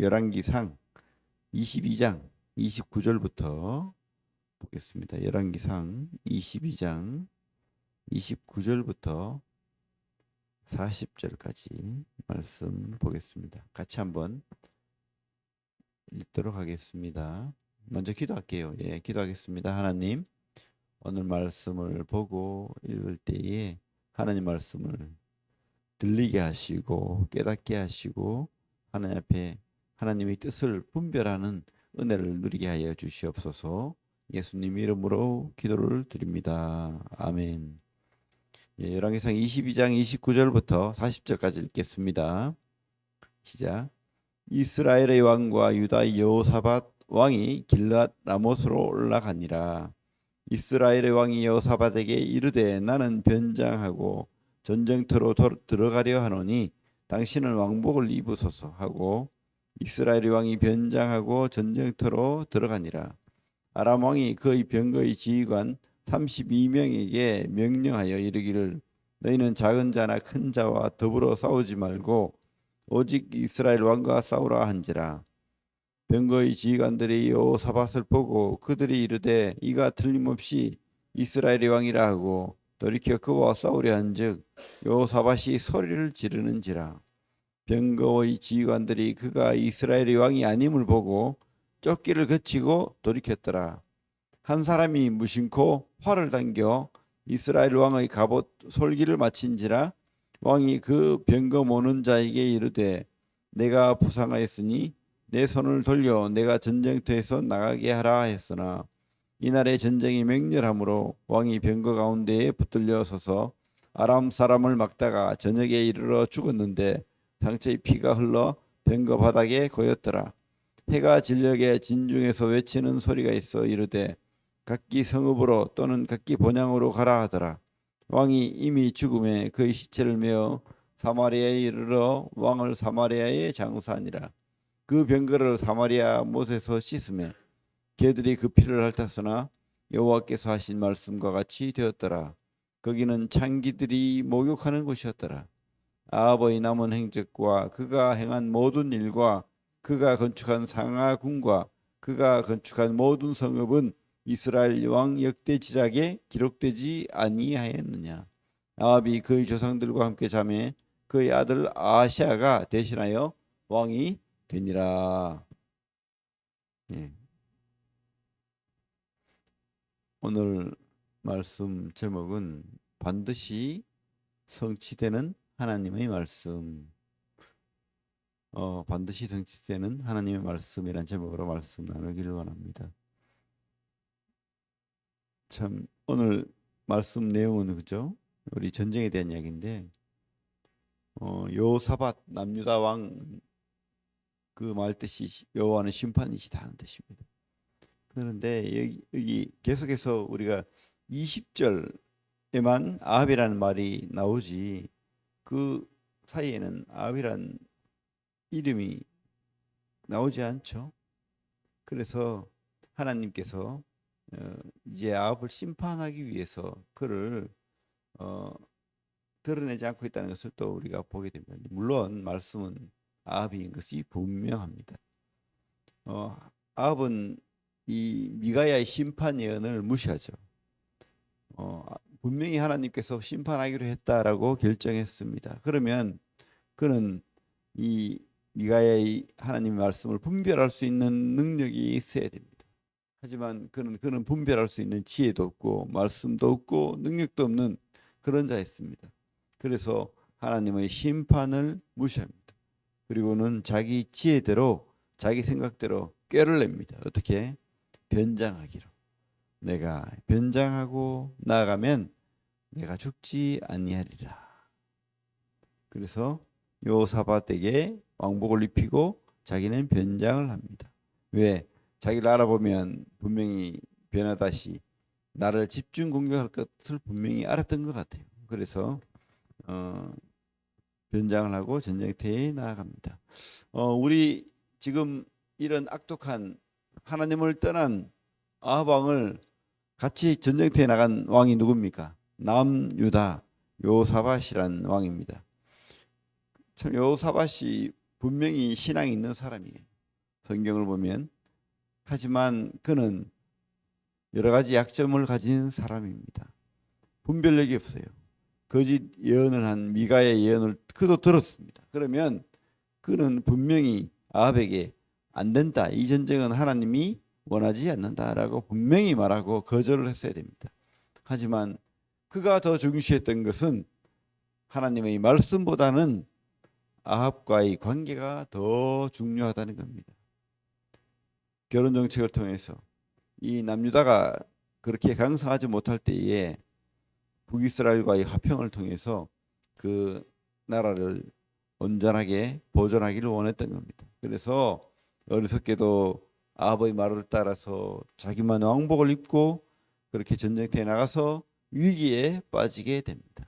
열왕기상 22장 29절부터 보겠습니다. 열왕기상 22장 29절부터 40절까지 말씀 보겠습니다. 같이 한번 읽도록 하겠습니다. 먼저 기도할게요. 기도하겠습니다. 하나님, 오늘 말씀을 보고 읽을 때에 하나님 말씀을 들리게 하시고 깨닫게 하시고 하나님 앞에 하나님의 뜻을 분별하는 은혜를 누리게 하여 주시옵소서. 예수님 이름으로 기도를 드립니다. 아멘. 열왕기상 22장 29절부터 40절까지 읽겠습니다. 시작. 이스라엘의 왕과 유다의 여호사밧 왕이 길앗 라못으로 올라가니라. 이스라엘의 왕이 여호사밧에게 이르되 나는 변장하고 전쟁터로 들어가려 하노니 당신은 왕복을 입으소서 하고 이스라엘의 왕이 변장하고 전쟁터로 들어가니라. 아람 왕이 그의 병거의 지휘관 32명에게 명령하여 이르기를 너희는 작은 자나 큰 자와 더불어 싸우지 말고 오직 이스라엘 왕과 싸우라 한지라. 병거의 지휘관들이 여호사밧을 보고 그들이 이르되 이가 틀림없이 이스라엘의 왕이라 하고 돌이켜 그와 싸우려 한즉 여호사밧이 소리를 지르는지라. 병거의 지휘관들이 그가 이스라엘의 왕이 아님을 보고 쫓기를 그치고 돌이켰더라. 한 사람이 무심코 활을 당겨 이스라엘 왕의 갑옷 솔기를 맞힌지라. 왕이 그 병거 모는 자에게 이르되 내가 부상하였으니 내 손을 돌려 내가 전쟁터에서 나가게 하라 했으나 이날의 전쟁이 맹렬하므로 왕이 병거 가운데에 붙들려 서서 아람 사람을 막다가 저녁에 이르러 죽었는데 상처의 피가 흘러 병거 바닥에 고였더라. 해가 진녘에 진중에서 외치는 소리가 있어 이르되 각기 성읍으로 또는 각기 본향으로 가라 하더라. 왕이 이미 죽음에 그의 시체를 메어 사마리아에 이르러 왕을 사마리아에 장사하니라. 그 병거를 사마리아 못에서 씻음에 개들이 그 피를 핥았으나 여호와께서 하신 말씀과 같이 되었더라. 거기는 창기들이 목욕하는 곳이었더라. 아합의 남은 행적과 그가 행한 모든 일과 그가 건축한 상하궁과 그가 건축한 모든 성읍은 이스라엘 왕 역대지략에 기록되지 아니하였느냐. 아합이 그의 조상들과 함께 잠에 그의 아들 아하시아가 대신하여 왕이 되니라. 오늘 말씀 제목은 반드시 성취되는 하나님의 말씀. 반드시 성취되는 하나님의 말씀이란 제목으로 말씀 나누기를 원합니다. 참 오늘 말씀 내용은 그죠? 우리 전쟁에 대한 이야기인데 여호사밧 남유다 왕 그 말 뜻이 여호와는 심판이시다 하는 뜻입니다. 그런데 여기 계속해서 우리가 20절에만 아합이라는 말이 나오지 그 사이에는 아합이라는 이름이 나오지 않죠. 그래서 하나님께서 이제 아합을 심판하기 위해서 그를 드러내지 않고 있다는 것을 또 우리가 보게 됩니다. 물론 말씀은 아합인 것이 분명합니다. 아합은 이 미가야의 심판 예언을 무시하죠. 분명히 하나님께서 심판하기로 했다라고 결정했습니다. 그러면 그는 이 미가야의 하나님의 말씀을 분별할 수 있는 능력이 있어야 됩니다. 하지만 그는 분별할 수 있는 지혜도 없고 말씀도 없고 능력도 없는 그런 자였습니다. 그래서 하나님의 심판을 무시합니다. 그리고는 자기 지혜대로 자기 생각대로 꾀를 냅니다. 어떻게? 변장하기로. 내가 변장하고 나아가면 내가 죽지 아니하리라. 그래서 여호사밧에게 왕복을 입히고 자기는 변장을 합니다. 왜? 자기를 알아보면 분명히 변하다시 나를 집중 공격할 것을 분명히 알았던 것 같아요. 그래서 변장을 하고 전쟁터에 나아갑니다. 우리 지금 이런 악독한 하나님을 떠난 아합 왕을 같이 전쟁터에 나간 왕이 누굽니까? 남유다 여호사밧이라는 왕입니다. 참 여호사밧이 분명히 신앙이 있는 사람이에요. 성경을 보면. 하지만 그는 여러 가지 약점을 가진 사람입니다. 분별력이 없어요. 거짓 예언을 한 미가의 예언을 그도 들었습니다. 그러면 그는 분명히 아합에게 안 된다. 이 전쟁은 하나님이 원하지 않는다라고 분명히 말하고 거절을 했어야 됩니다. 하지만 그가 더 중시했던 것은 하나님의 말씀보다는 아합과의 관계가 더 중요하다는 겁니다. 결혼 정책을 통해서 이 남유다가 그렇게 강성하지 못할 때에 북이스라엘과의 화평을 통해서 그 나라를 온전하게 보존하기를 원했던 겁니다. 그래서 어리석게도 아합의 말을 따라서 자기만 왕복을 입고 그렇게 전쟁터에 나가서 위기에 빠지게 됩니다.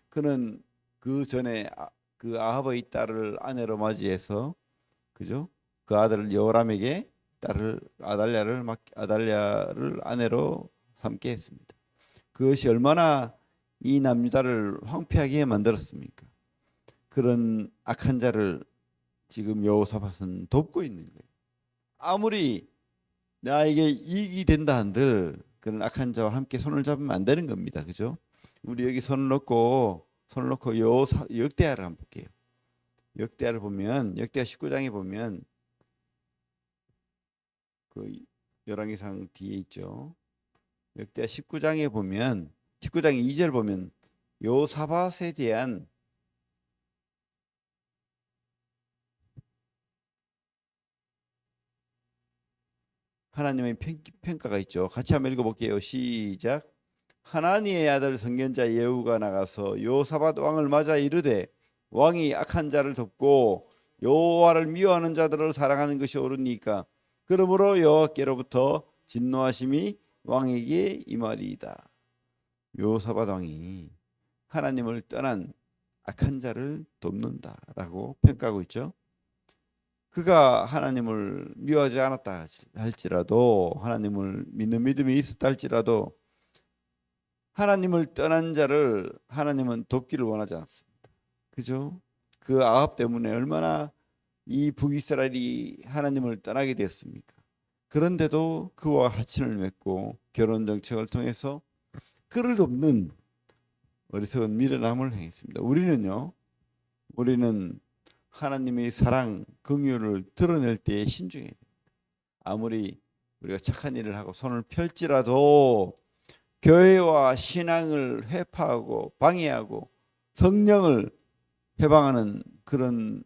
그는 그 전에 그 아합의 딸을 아내로 맞이해서 그죠? 그 아들 여호람에게 딸을 아달랴를 아내로 삼게 했습니다. 그것이 얼마나 이 남유다를 황폐하게 만들었습니까? 그런 악한 자를 지금 여호사밧은 돕고 있는 거예요. 아무리 나에게 이익이 된다 한들 그런 악한 자와 함께 손을 잡으면 안 되는 겁니다. 그죠? 우리 여기 손을 놓고 역대하를 한번 볼게요. 역대하를 보면 역대하 19장에 보면 그 열왕기상 뒤에 있죠. 역대하 19장에 보면 19장 2절 보면 여호사밧에 대한 하나님의 평가가 있죠. 같이 한번 읽어볼게요. 시작. 하나니의 아들 선견자 예후가 나가서 여호사밧 왕을 맞아 이르되 왕이 악한 자를 돕고 여호와를 미워하는 자들을 사랑하는 것이 옳으니까 그러므로 여호와께로부터 진노하심이 왕에게 임하리이다. 여호사밧 왕이 하나님을 떠난 악한 자를 돕는다라고 평가하고 있죠. 그가 하나님을 미워하지 않았다 할지라도 하나님을 믿는 믿음이 있었다 할지라도 하나님을 떠난 자를 하나님은 돕기를 원하지 않습니다. 그죠? 그 아합 때문에 얼마나 이 북이스라엘이 하나님을 떠나게 되었습니까? 그런데도 그와 하친을 맺고 결혼 정책을 통해서 그를 돕는 어리석은 미련함을 행했습니다. 우리는 하나님의 사랑, 긍휼을 드러낼 때에 신중해야 됩니다. 아무리 우리가 착한 일을 하고 손을 펼지라도 교회와 신앙을 회파하고 방해하고 성령을 해방하는 그런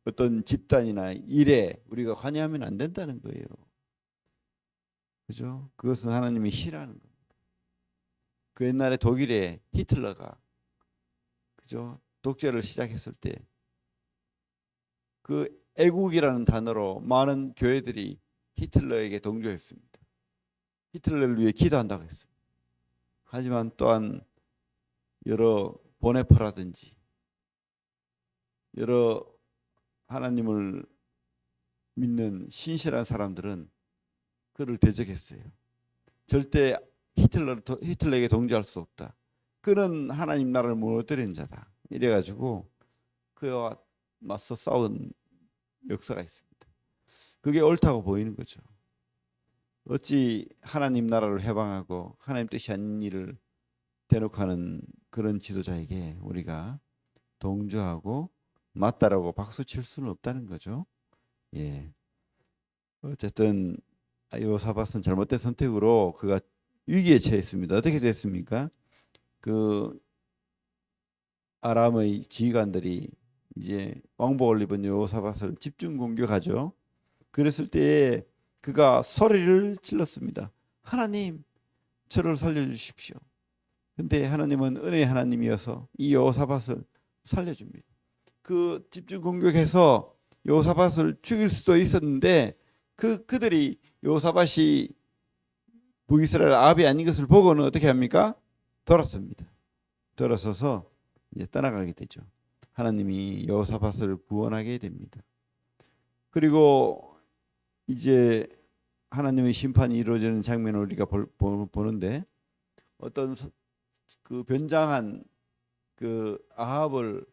어떤 집단이나 일에 우리가 관여하면 안 된다는 거예요. 그죠? 그것은 하나님이 싫어하는 겁니다. 그 옛날에 독일의 히틀러가 그죠? 독재를 시작했을 때 그 애국이라는 단어로 많은 교회들이 히틀러에게 동조했습니다. 히틀러를 위해 기도한다고 했습니다. 하지만 또한 여러 보네파라든지 여러 하나님을 믿는 신실한 사람들은 그를 대적했어요. 절대 히틀러에게 동조할 수 없다. 그는 하나님 나라를 무너뜨리는 자다. 이래가지고 그와 맞서 싸운 역사가 있습니다. 그게 옳다고 보이는 거죠. 어찌 하나님 나라를 해방하고 하나님 뜻이 아닌 일을 대놓고 하는 그런 지도자에게 우리가 동조하고 맞다라고 박수 칠 수는 없다는 거죠. 예. 어쨌든 여호사밧은 잘못된 선택으로 그가 위기에 처했습니다. 어떻게 됐습니까? 그 아람의 지휘관들이 이제 왕복을 입은 여호사밧을 집중 공격하죠. 그랬을 때에 그가 소리를 질렀습니다. 하나님, 저를 살려주십시오. 근데 하나님은 은혜의 하나님이어서 이 여호사밧을 살려줍니다. 그 집중 공격해서 여호사밧을 죽일 수도 있었는데 그들이 여호사밧이 북이스라엘 아합이 아닌 것을 보고는 어떻게 합니까? 돌아섭니다. 돌아서서 이제 떠나가게 되죠. 하나님이 여호사밧을 구원하게 됩니다. 그리고 이제 하나님의 심판이 이루어지는 장면을 우리가 보는데 어떤 그 변장한 그 아합을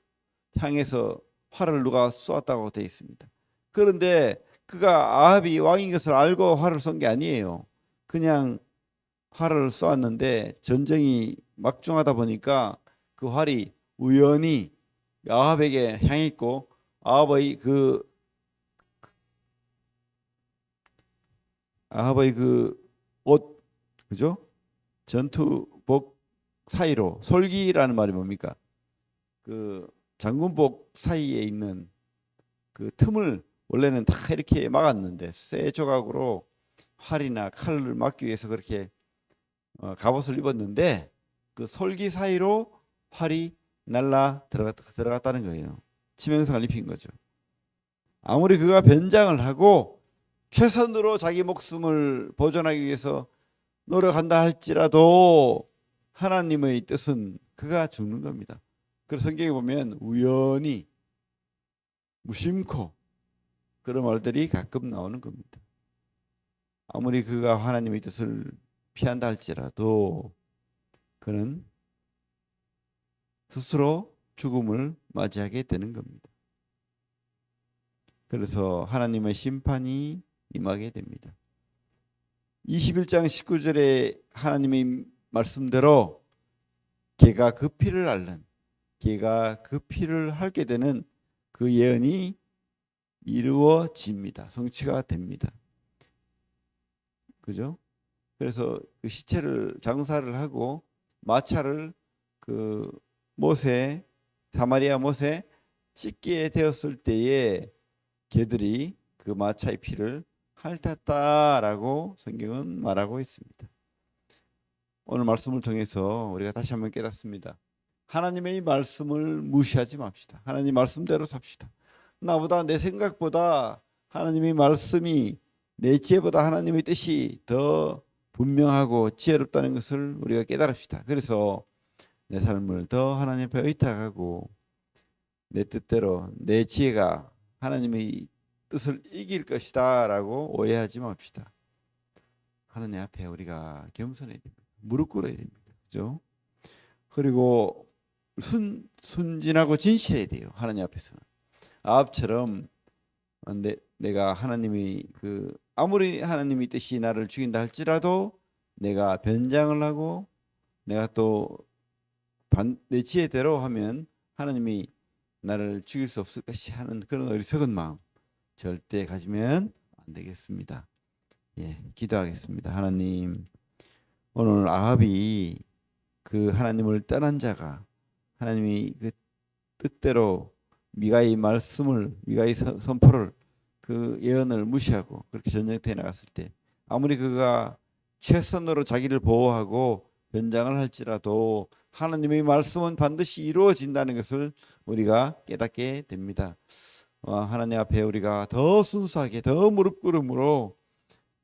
향해서 활을 누가 쏘았다고 되어 있습니다. 그런데 그가 아합이 왕인 것을 알고 활을 쏜 게 아니에요. 그냥 활을 쏘았는데 전쟁이 막중하다 보니까 그 활이 우연히 아합에게 향했고 아합의 그 옷, 그죠? 전투복 사이로, 솔기라는 말이 뭡니까? 그 장군복 사이에 있는 그 틈을 원래는 다 이렇게 막았는데 쇠 조각으로 활이나 칼을 막기 위해서 그렇게 갑옷을 입었는데 그 솔기 사이로 활이 들어갔다는 거예요. 치명상을 입힌 거죠. 아무리 그가 변장을 하고 최선으로 자기 목숨을 보존하기 위해서 노력한다 할지라도 하나님의 뜻은 그가 죽는 겁니다. 그래서 성경에 보면 우연히, 무심코 그런 말들이 가끔 나오는 겁니다. 아무리 그가 하나님의 뜻을 피한다 할지라도 그는 스스로 죽음을 맞이하게 되는 겁니다. 그래서 하나님의 심판이 임하게 됩니다. 21장 19절에 하나님의 말씀대로 개가 그 피를 앓는, 개가 그 피를 핥게 되는 그 예언이 이루어집니다. 성취가 됩니다. 그죠? 그래서 그 시체를 장사를 하고 마차를 그 사마리아 못에 씻게 되었을 때에 개들이 그 마차의 피를 핥았다라고 성경은 말하고 있습니다. 오늘 말씀을 통해서 우리가 다시 한번 깨닫습니다. 하나님의 말씀을 무시하지 맙시다. 하나님 말씀대로 삽시다. 나보다, 내 생각보다 하나님의 말씀이, 내 지혜보다 하나님의 뜻이 더 분명하고 지혜롭다는 것을 우리가 깨달읍시다. 그래서 내 삶을 더 하나님 앞에 의탁하고 내 뜻대로, 내 지혜가 하나님의 뜻을 이길 것이다 라고 오해하지 맙시다. 하나님 앞에 우리가 겸손해야 됩니다. 무릎 꿇어야 됩니다. 그죠? 그리고 순진하고 진실해야 돼요. 하나님 앞에서는. 아합처럼 내가 하나님의 아무리 하나님의 뜻이 나를 죽인다 할지라도 내가 변장을 하고 내가 또 내 지혜대로 하면 하나님이 나를 죽일 수 없을 것이 하는 그런 어리석은 마음 절대 가지면 안 되겠습니다. 예, 기도하겠습니다. 하나님, 오늘 아합이 그 하나님을 떠난 자가 하나님이 그 뜻대로 미가의 선포를, 그 예언을 무시하고 그렇게 전쟁터에 나갔을 때 아무리 그가 최선으로 자기를 보호하고 변장을 할지라도 하나님의 말씀은 반드시 이루어진다는 것을 우리가 깨닫게 됩니다. 하나님 앞에 우리가 더 순수하게, 더 무릎 꿇음으로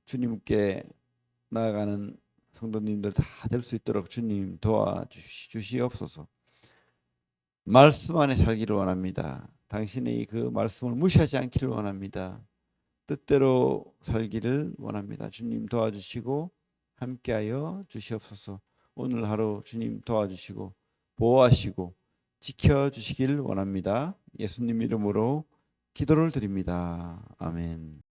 주님께 나아가는 성도님들 다 될 수 있도록 주님 도와주시옵소서. 말씀 안에 살기를 원합니다. 당신의 그 말씀을 무시하지 않기를 원합니다. 뜻대로 살기를 원합니다. 주님 도와주시고 함께하여 주시옵소서. 오늘 하루 주님 도와주시고 보호하시고 지켜주시길 원합니다. 예수님 이름으로 기도를 드립니다. 아멘.